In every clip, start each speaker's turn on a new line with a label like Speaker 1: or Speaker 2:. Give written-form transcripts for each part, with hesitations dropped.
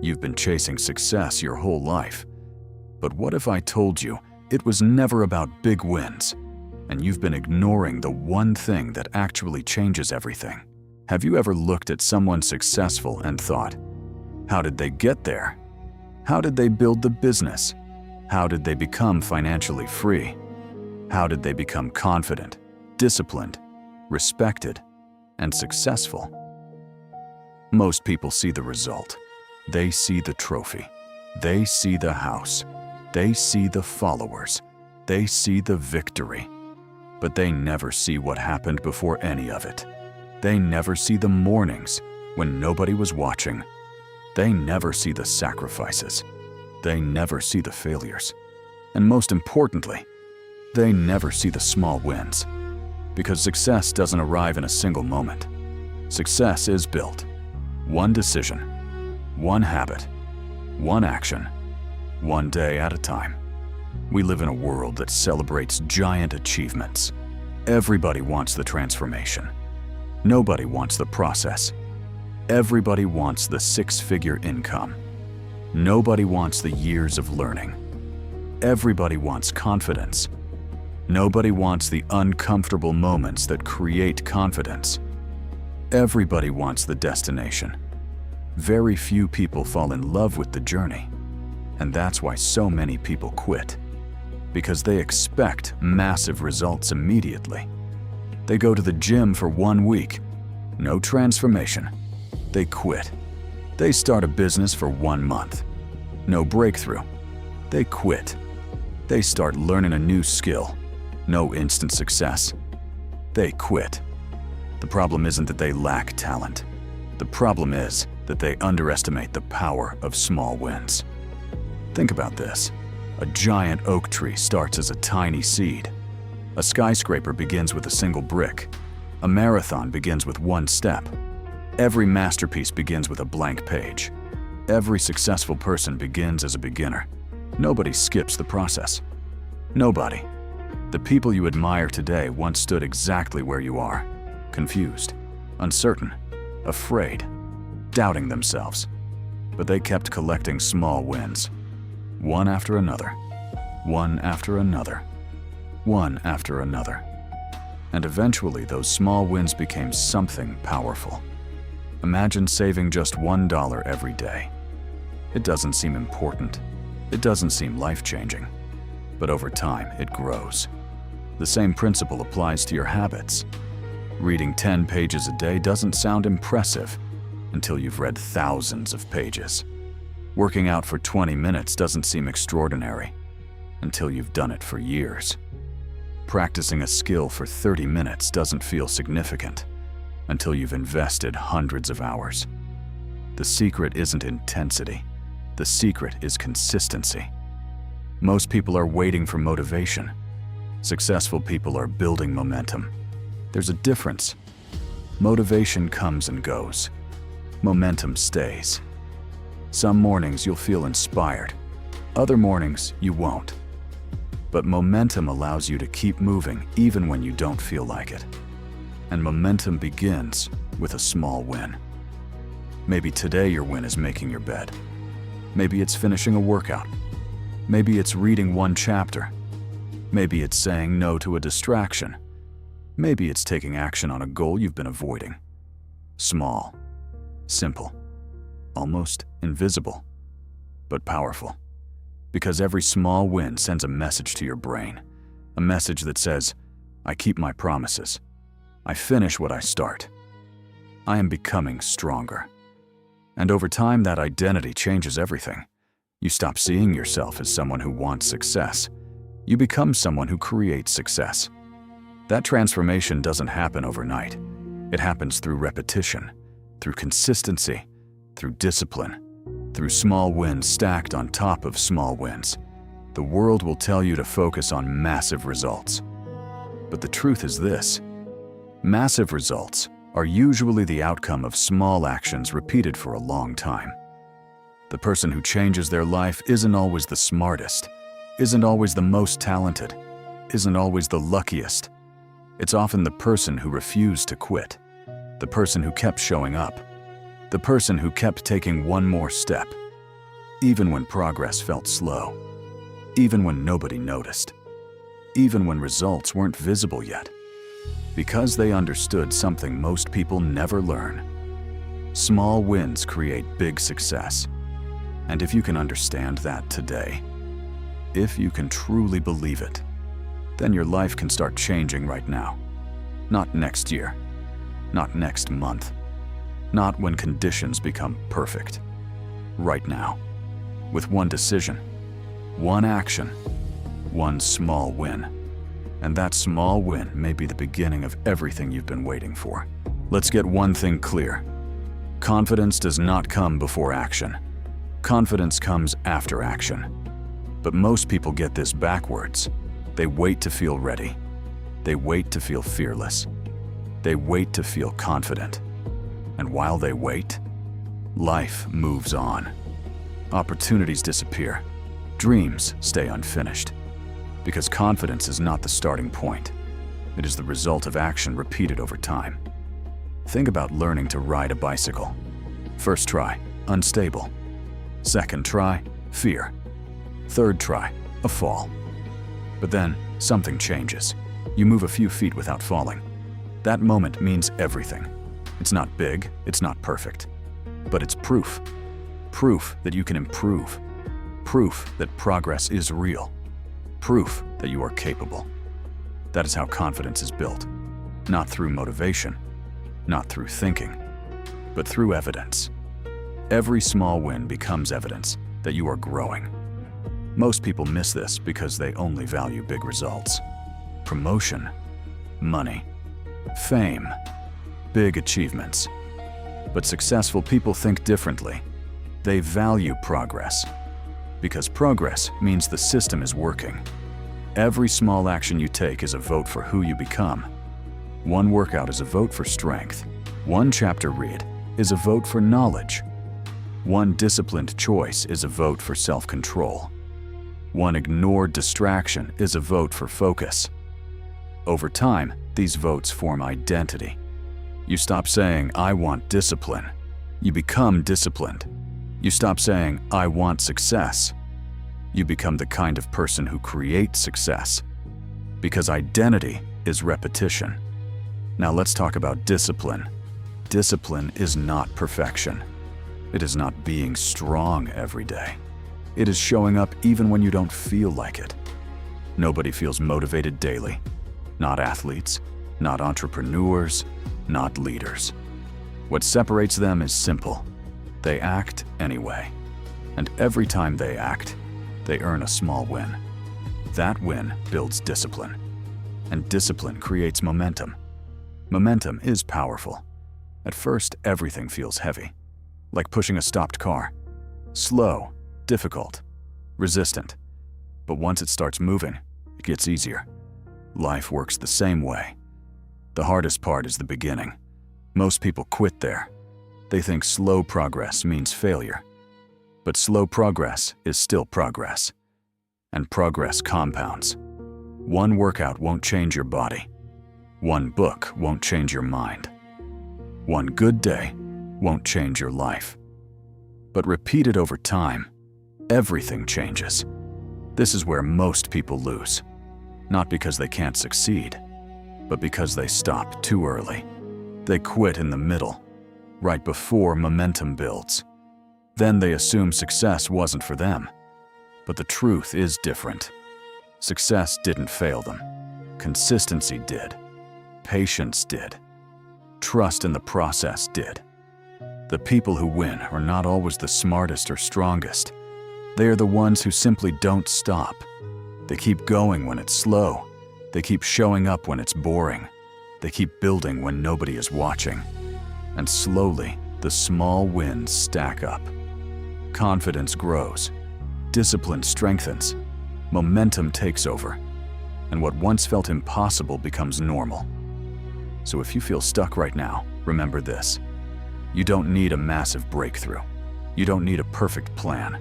Speaker 1: You've been chasing success your whole life. But what if I told you it was never about big wins, and you've been ignoring the one thing that actually changes everything? Have you ever looked at someone successful and thought, how did they get there? How did they build the business? How did they become financially free? How did they become confident, disciplined, respected, and successful? Most people see the result. They see the trophy. They see the house. They see the followers. They see the victory. But they never see what happened before any of it. They never see the mornings when nobody was watching. They never see the sacrifices. They never see the failures. And most importantly, they never see the small wins. Because success doesn't arrive in a single moment. Success is built. One decision, one habit, one action, one day at a time. We live in a world that celebrates giant achievements. Everybody wants the transformation. Nobody wants the process. Everybody wants the six-figure income. Nobody wants the years of learning. Everybody wants confidence. Nobody wants the uncomfortable moments that create confidence. Everybody wants the destination. Very few people fall in love with the journey. And that's why so many people quit. Because they expect massive results immediately. They go to the gym for 1 week. No transformation. They quit. They start a business for 1 month. No breakthrough. They quit. They start learning a new skill. No instant success. They quit. The problem isn't that they lack talent. The problem is that they underestimate the power of small wins. Think about this. A giant oak tree starts as a tiny seed. A skyscraper begins with a single brick. A marathon begins with 1 step. Every masterpiece begins with a blank page. Every successful person begins as a beginner. Nobody skips the process. Nobody. The people you admire today once stood exactly where you are. Confused, uncertain, afraid, doubting themselves. But they kept collecting small wins. One after another. One after another. One after another. And eventually those small wins became something powerful. Imagine saving just $1 every day. It doesn't seem important. It doesn't seem life-changing. But over time, it grows. The same principle applies to your habits. Reading 10 pages a day doesn't sound impressive until you've read thousands of pages. Working out for 20 minutes doesn't seem extraordinary until you've done it for years. Practicing a skill for 30 minutes doesn't feel significant until you've invested hundreds of hours. The secret isn't intensity. The secret is consistency. Most people are waiting for motivation. Successful people are building momentum. There's a difference. Motivation comes and goes. Momentum stays. Some mornings you'll feel inspired. Other mornings you won't. But momentum allows you to keep moving even when you don't feel like it. And momentum begins with a small win. Maybe today your win is making your bed. Maybe it's finishing a workout. Maybe it's reading 1 chapter. Maybe it's saying no to a distraction. Maybe it's taking action on a goal you've been avoiding. Small, simple, almost invisible, but powerful. Because every small win sends a message to your brain. A message that says, I keep my promises. I finish what I start. I am becoming stronger. And over time, that identity changes everything. You stop seeing yourself as someone who wants success. You become someone who creates success. That transformation doesn't happen overnight. It happens through repetition, through consistency, through discipline, through small wins stacked on top of small wins. The world will tell you to focus on massive results. But the truth is this: massive results are usually the outcome of small actions repeated for a long time. The person who changes their life isn't always the smartest, isn't always the most talented, isn't always the luckiest. It's often the person who refused to quit, the person who kept showing up, the person who kept taking one more step, even when progress felt slow, even when nobody noticed, even when results weren't visible yet, because they understood something most people never learn. Small wins create big success. And if you can understand that today, if you can truly believe it, then your life can start changing right now. Not next year, not next month, not when conditions become perfect. Right now, with one decision, one action, one small win. And that small win may be the beginning of everything you've been waiting for. Let's get one thing clear. Confidence does not come before action. Confidence comes after action. But most people get this backwards. They wait to feel ready. They wait to feel fearless. They wait to feel confident. And while they wait, life moves on. Opportunities disappear. Dreams stay unfinished. Because confidence is not the starting point. It is the result of action repeated over time. Think about learning to ride a bicycle. First try, unstable. Second try, fear. Third try, a fall. But then, something changes. You move a few feet without falling. That moment means everything. It's not big, it's not perfect. But it's proof. Proof that you can improve. Proof that progress is real. Proof that you are capable. That is how confidence is built. Not through motivation, not through thinking, but through evidence. Every small win becomes evidence that you are growing. Most people miss this because they only value big results. Promotion, money, fame, big achievements. But successful people think differently. They value progress. Because progress means the system is working. Every small action you take is a vote for who you become. One workout is a vote for strength. One chapter read is a vote for knowledge. One disciplined choice is a vote for self-control. One ignored distraction is a vote for focus. Over time, these votes form identity. You stop saying, "I want discipline." You become disciplined. You stop saying, "I want success." You become the kind of person who creates success. Because identity is repetition. Now let's talk about discipline. Discipline is not perfection. It is not being strong every day. It is showing up even when you don't feel like it. Nobody feels motivated daily. Not athletes, not entrepreneurs, not leaders. What separates them is simple. They act anyway. And every time they act, they earn a small win. That win builds discipline. And discipline creates momentum. Momentum is powerful. At first, everything feels heavy. Like pushing a stopped car. Slow, difficult, resistant. But once it starts moving, it gets easier. Life works the same way. The hardest part is the beginning. Most people quit there. They think slow progress means failure. But slow progress is still progress. And progress compounds. One workout won't change your body. One book won't change your mind. One good day won't change your life. But repeated over time, everything changes. This is where most people lose. Not because they can't succeed, but because they stop too early. They quit in the middle, right before momentum builds. Then they assume success wasn't for them. But the truth is different. Success didn't fail them. Consistency did. Patience did. Trust in the process did. The people who win are not always the smartest or strongest. They are the ones who simply don't stop. They keep going when it's slow. They keep showing up when it's boring. They keep building when nobody is watching. And slowly, the small wins stack up. Confidence grows. Discipline strengthens. Momentum takes over. And what once felt impossible becomes normal. So if you feel stuck right now, remember this. You don't need a massive breakthrough. You don't need a perfect plan.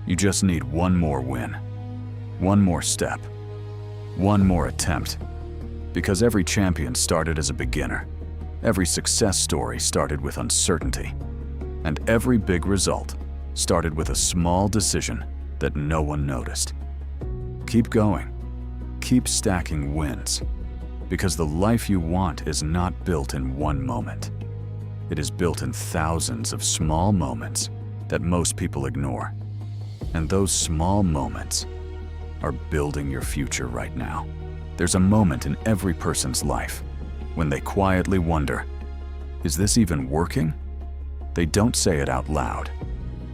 Speaker 1: You just need one more win. One more step. One more attempt. Because every champion started as a beginner. Every success story started with uncertainty. And every big result started with a small decision that no one noticed. Keep going. Keep stacking wins. Because the life you want is not built in one moment. It is built in thousands of small moments that most people ignore. And those small moments are building your future right now. There's a moment in every person's life when they quietly wonder, is this even working? They don't say it out loud,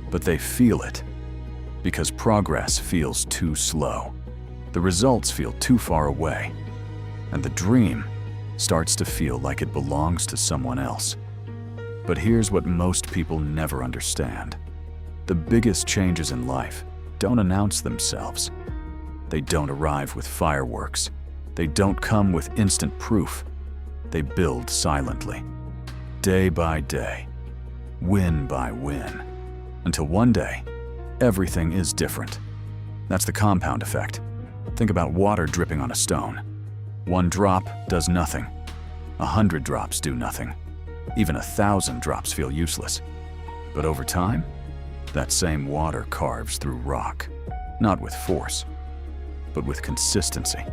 Speaker 1: but they feel it. Because progress feels too slow. The results feel too far away. And the dream starts to feel like it belongs to someone else. But here's what most people never understand. The biggest changes in life don't announce themselves. They don't arrive with fireworks. They don't come with instant proof. They build silently, day by day, win by win, until one day, everything is different. That's the compound effect. Think about water dripping on a stone. One drop does nothing. 100 drops do nothing. Even 1,000 drops feel useless. But over time, that same water carves through rock, not with force, but with consistency.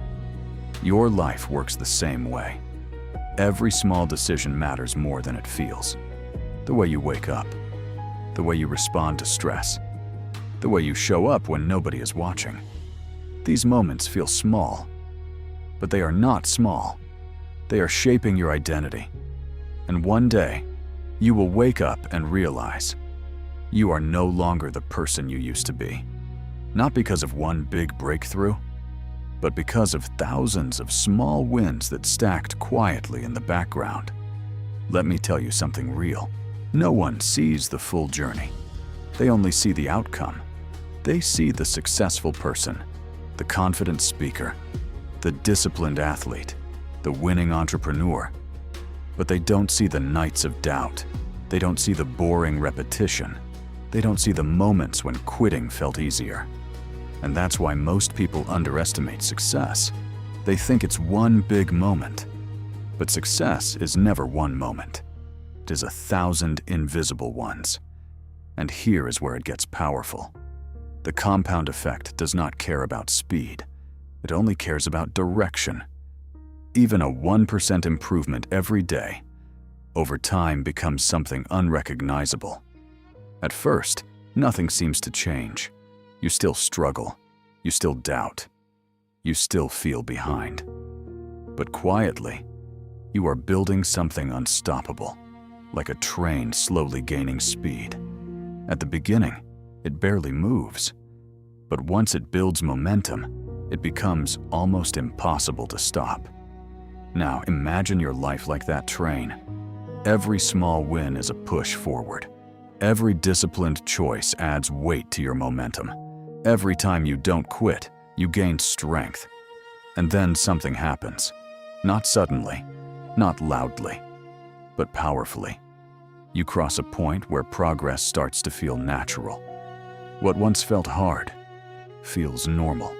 Speaker 1: Your life works the same way. Every small decision matters more than it feels. The way you wake up, the way you respond to stress, the way you show up when nobody is watching. These moments feel small, but they are not small. They are shaping your identity. And one day, you will wake up and realize you are no longer the person you used to be. Not because of one big breakthrough, but because of thousands of small wins that stacked quietly in the background. Let me tell you something real. No one sees the full journey. They only see the outcome. They see the successful person, the confident speaker, the disciplined athlete, the winning entrepreneur. But they don't see the nights of doubt. They don't see the boring repetition. They don't see the moments when quitting felt easier. And that's why most people underestimate success. They think it's one big moment. But success is never one moment. It is 1,000 invisible ones. And here is where it gets powerful. The compound effect does not care about speed. It only cares about direction. Even a 1% improvement every day, over time becomes something unrecognizable. At first, nothing seems to change. You still struggle. You still doubt. You still feel behind. But quietly, you are building something unstoppable, like a train slowly gaining speed. At the beginning, it barely moves. But once it builds momentum, it becomes almost impossible to stop. Now imagine your life like that train. Every small win is a push forward. Every disciplined choice adds weight to your momentum. Every time you don't quit, you gain strength. And then something happens. Not suddenly, not loudly, but powerfully. You cross a point where progress starts to feel natural. What once felt hard feels normal.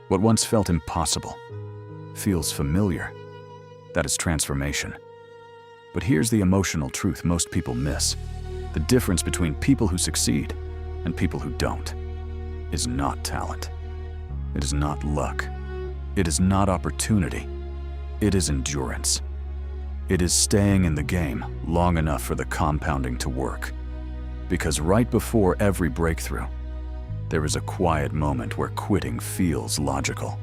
Speaker 1: What once felt impossible feels familiar. That is transformation. But here's the emotional truth most people miss. The difference between people who succeed and people who don't is not talent. It is not luck. It is not opportunity. It is endurance. It is staying in the game long enough for the compounding to work. Because right before every breakthrough, there is a quiet moment where quitting feels logical,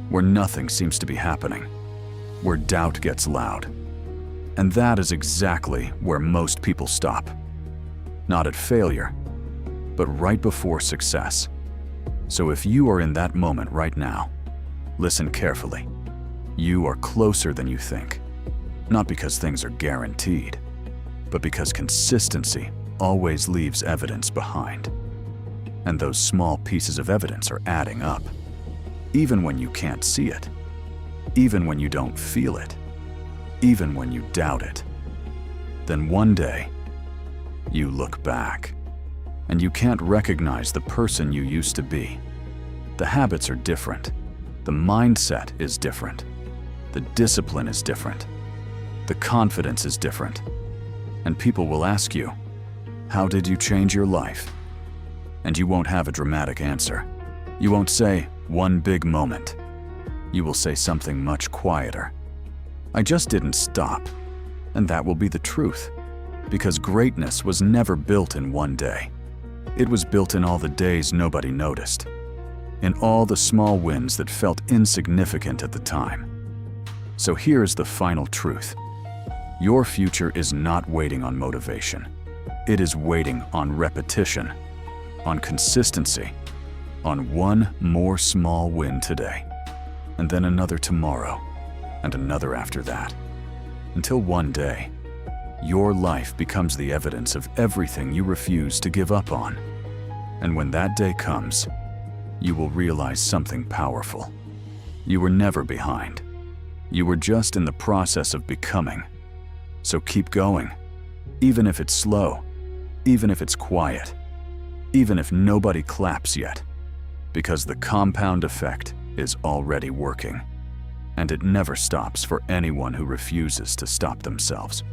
Speaker 1: where nothing seems to be happening, where doubt gets loud. And that is exactly where most people stop. Not at failure, but right before success. So if you are in that moment right now, listen carefully. You are closer than you think. Not because things are guaranteed, but because consistency always leaves evidence behind. And those small pieces of evidence are adding up. Even when you can't see it. Even when you don't feel it. Even when you doubt it. Then one day, you look back, and you can't recognize the person you used to be. The habits are different. The mindset is different. The discipline is different. The confidence is different. And people will ask you, how did you change your life? And you won't have a dramatic answer. You won't say, one big moment. You will say something much quieter. I just didn't stop. And that will be the truth. Because greatness was never built in one day. It was built in all the days nobody noticed. In all the small wins that felt insignificant at the time. So here's the final truth. Your future is not waiting on motivation. It is waiting on repetition, on consistency, on one more small win today, and then another tomorrow, and another after that, until one day, your life becomes the evidence of everything you refuse to give up on. And when that day comes, you will realize something powerful. You were never behind. You were just in the process of becoming. So keep going, even if it's slow, even if it's quiet, even if nobody claps yet, because the compound effect is already working, and it never stops for anyone who refuses to stop themselves.